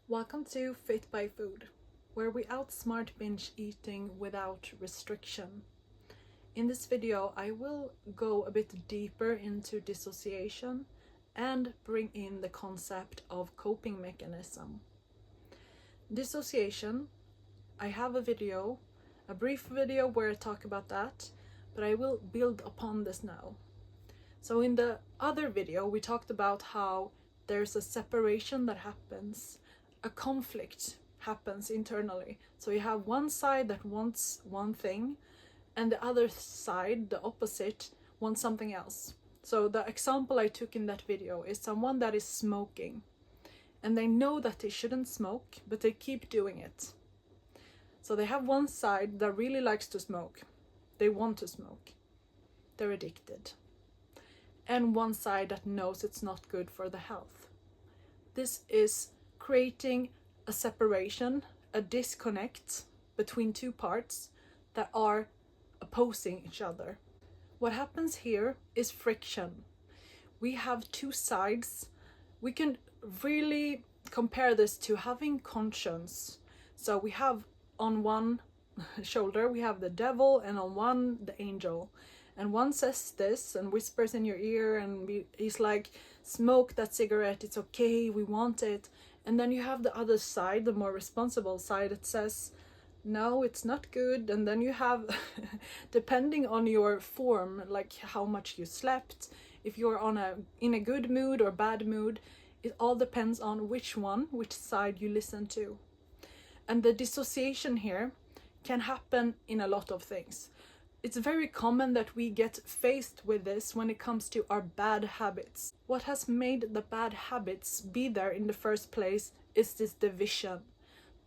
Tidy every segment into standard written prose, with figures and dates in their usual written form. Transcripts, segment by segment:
Welcome to Fitbyfood, where we outsmart binge eating without restriction. In this video, I will go a bit deeper into dissociation and bring in the concept of coping mechanism. Dissociation, I have a brief video where I talk about that, but I will build upon this now. So in the other video, we talked about how there's a separation that happens. A conflict happens internally. So you have one side that wants one thing and the other side, the opposite, wants something else. So the example I took in that video is someone that is smoking and they know that they shouldn't smoke, but they keep doing it. So they have one side that really likes to smoke. They want to smoke. They're addicted. And one side that knows it's not good for the health. This is creating a separation, a disconnect between two parts that are opposing each other. What happens here is friction. We have two sides. We can really compare this to having conscience. So we have on one shoulder, we have the devil, and on one, the angel. And one says this and whispers in your ear, and he's like, smoke that cigarette, it's okay, we want it. And then you have the other side, the more responsible side, that says, no, it's not good. And then you have, depending on your form, like how much you slept, if you're in a good mood or bad mood, it all depends on which side you listen to. And the dissociation here can happen in a lot of things. It's very common that we get faced with this when it comes to our bad habits. What has made the bad habits be there in the first place is this division,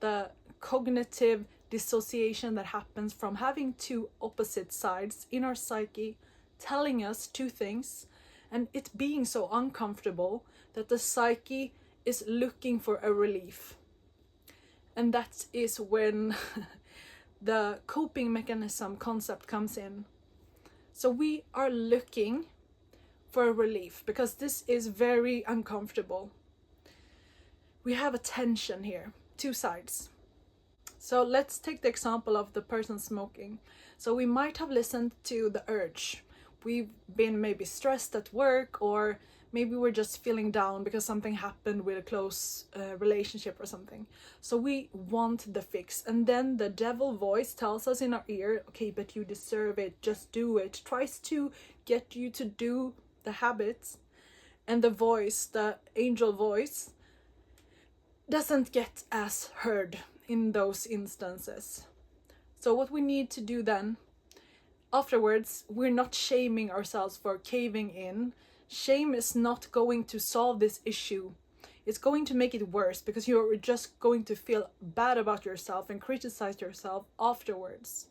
the cognitive dissociation that happens from having two opposite sides in our psyche telling us two things, and it being so uncomfortable that the psyche is looking for a relief. And that is when the coping mechanism concept comes in. So we are looking for a relief because this is very uncomfortable. We have a tension here, two sides. So let's take the example of the person smoking. So we might have listened to the urge. We've been maybe stressed at work, or maybe we're just feeling down because something happened with a close relationship or something. So we want the fix. And then the devil voice tells us in our ear, okay, but you deserve it, just do it. Tries to get you to do the habits. And the voice, the angel voice, doesn't get as heard in those instances. So what we need to do then, afterwards, we're not shaming ourselves for caving in. Shame is not going to solve this issue. It's going to make it worse because you're just going to feel bad about yourself and criticize yourself afterwards.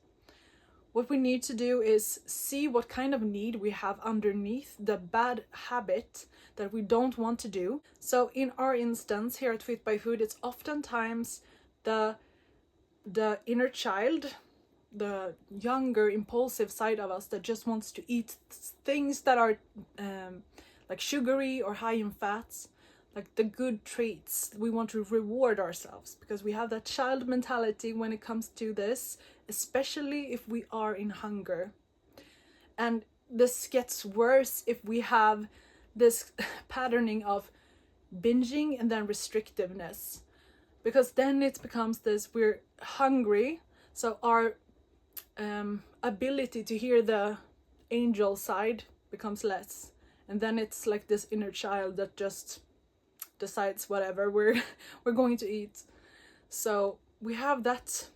What we need to do is see what kind of need we have underneath the bad habit that we don't want to do. So in our instance here at Fitbyfood, it's oftentimes the inner child, the younger impulsive side of us that just wants to eat things that are like sugary or high in fats, like the good treats. We want to reward ourselves because we have that child mentality when it comes to this, especially if we are in hunger. And this gets worse if we have this patterning of binging and then restrictiveness, because then it becomes this, we're hungry, so our ability to hear the angel side becomes less, and then it's like this inner child that just decides whatever we're going to eat. So we have that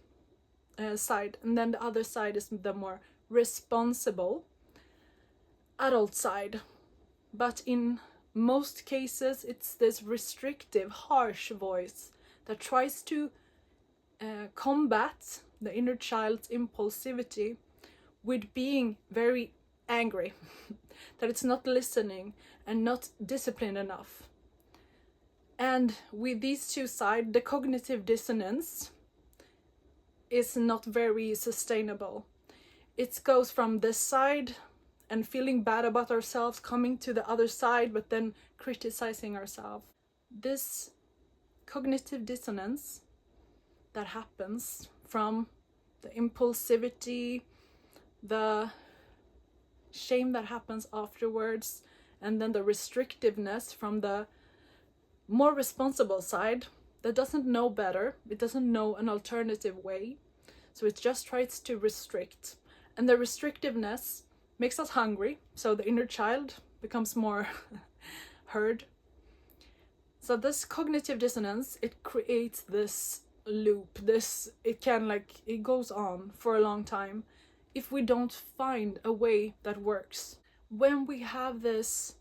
side, and then the other side is the more responsible adult side. But in most cases, it's this restrictive, harsh voice that tries to combat the inner child's impulsivity with being very angry, that it's not listening and not disciplined enough. And with these two sides, the cognitive dissonance is not very sustainable. It goes from this side and feeling bad about ourselves, coming to the other side, but then criticizing ourselves. This cognitive dissonance that happens from the impulsivity, the shame that happens afterwards, and then the restrictiveness from the more responsible side that doesn't know better, it doesn't know an alternative way, so it just tries to restrict. And the restrictiveness makes us hungry, so the inner child becomes more heard. So this cognitive dissonance, it creates this loop, it goes on for a long time if we don't find a way that works. When we have this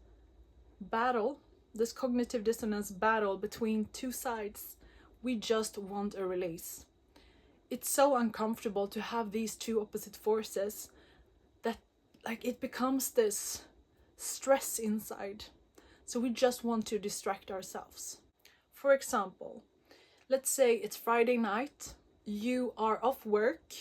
battle, this cognitive dissonance battle between two sides, we just want a release. It's so uncomfortable to have these two opposite forces that it becomes this stress inside. So we just want to distract ourselves. For example, let's say it's Friday night, you are off work,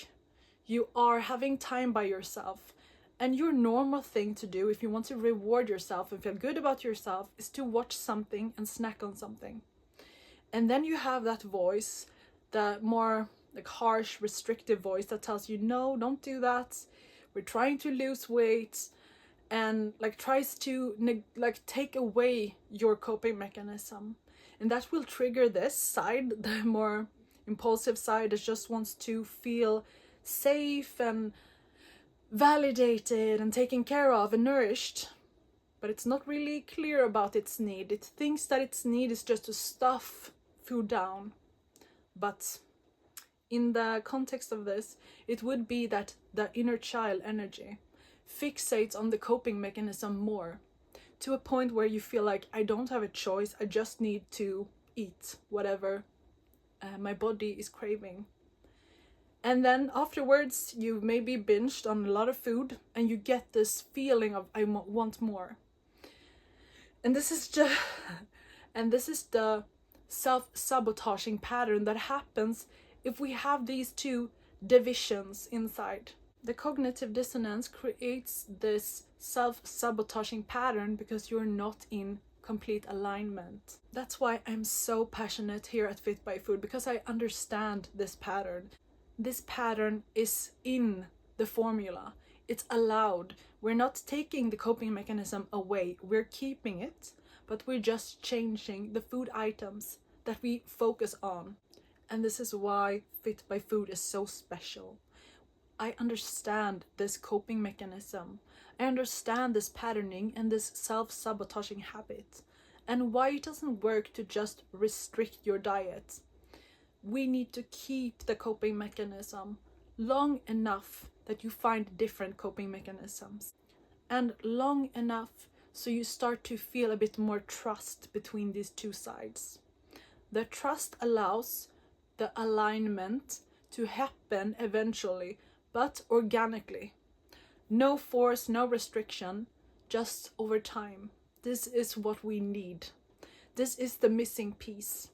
you are having time by yourself, and your normal thing to do if you want to reward yourself and feel good about yourself is to watch something and snack on something. And then you have that voice, the more harsh, restrictive voice that tells you, no, don't do that. We're trying to lose weight, and tries to take away your coping mechanism. And that will trigger this side, the more impulsive side that just wants to feel safe and validated and taken care of and nourished. But it's not really clear about its need. It thinks that its need is just to stuff food down. But in the context of this, it would be that the inner child energy fixates on the coping mechanism more, to a point where you feel like, I don't have a choice, I just need to eat whatever my body is craving. And then afterwards, you've maybe binged on a lot of food and you get this feeling of, I want more. And this is the self-sabotaging pattern that happens if we have these two divisions inside. The cognitive dissonance creates this self-sabotaging pattern because you're not in complete alignment. That's why I'm so passionate here at Fitbyfood, because I understand this pattern. This pattern is in the formula. It's allowed. We're not taking the coping mechanism away. We're keeping it, but we're just changing the food items that we focus on. And this is why Fitbyfood is so special. I understand this coping mechanism. I understand this patterning and this self-sabotaging habit, and why it doesn't work to just restrict your diet. We need to keep the coping mechanism long enough that you find different coping mechanisms, and long enough so you start to feel a bit more trust between these two sides. The trust allows the alignment to happen eventually, but organically. No force, no restriction, just over time. This is what we need. This is the missing piece.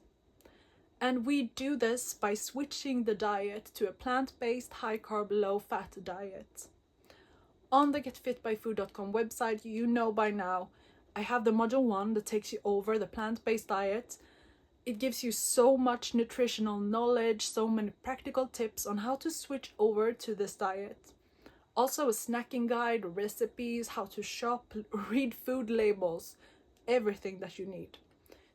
And we do this by switching the diet to a plant-based, high-carb, low-fat diet. On the getfitbyfood.com website, you know by now, I have the module 1 that takes you over the plant-based diet. It gives you so much nutritional knowledge, so many practical tips on how to switch over to this diet. Also a snacking guide, recipes, how to shop, read food labels, everything that you need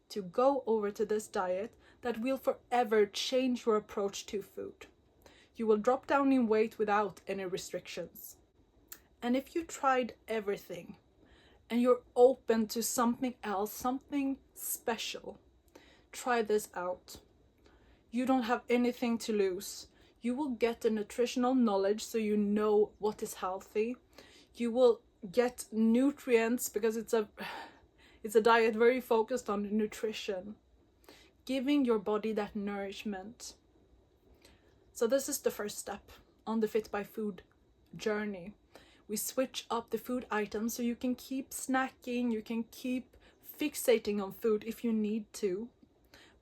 to go over to this diet that will forever change your approach to food. You will drop down in weight without any restrictions. And if you tried everything and you're open to something else, something special, try this out. You don't have anything to lose. You will get the nutritional knowledge so you know what is healthy. You will get nutrients because it's a diet very focused on nutrition, giving your body that nourishment. So this is the first step on the Fitbyfood journey. We switch up the food items so you can keep snacking, you can keep fixating on food if you need to.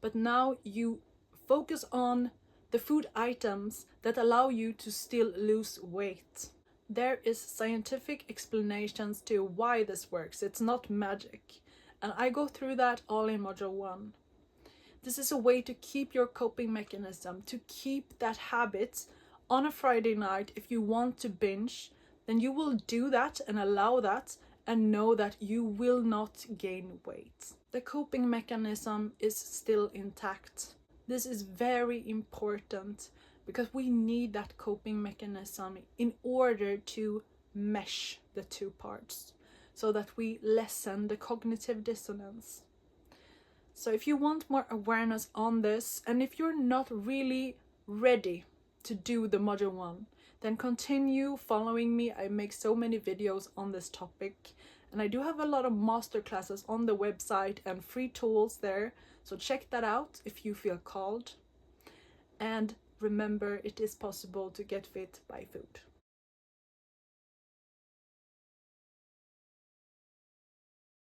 But now you focus on the food items that allow you to still lose weight. There is scientific explanations to why this works. It's not magic. And I go through that all in module 1. This is a way to keep your coping mechanism, to keep that habit on a Friday night. If you want to binge, then you will do that and allow that and know that you will not gain weight. The coping mechanism is still intact. This is very important because we need that coping mechanism in order to mesh the two parts so that we lessen the cognitive dissonance. So if you want more awareness on this, and if you're not really ready to do the module 1, then continue following me. I make so many videos on this topic, and I do have a lot of masterclasses on the website and free tools there. So check that out if you feel called. And remember, it is possible to get fit by food.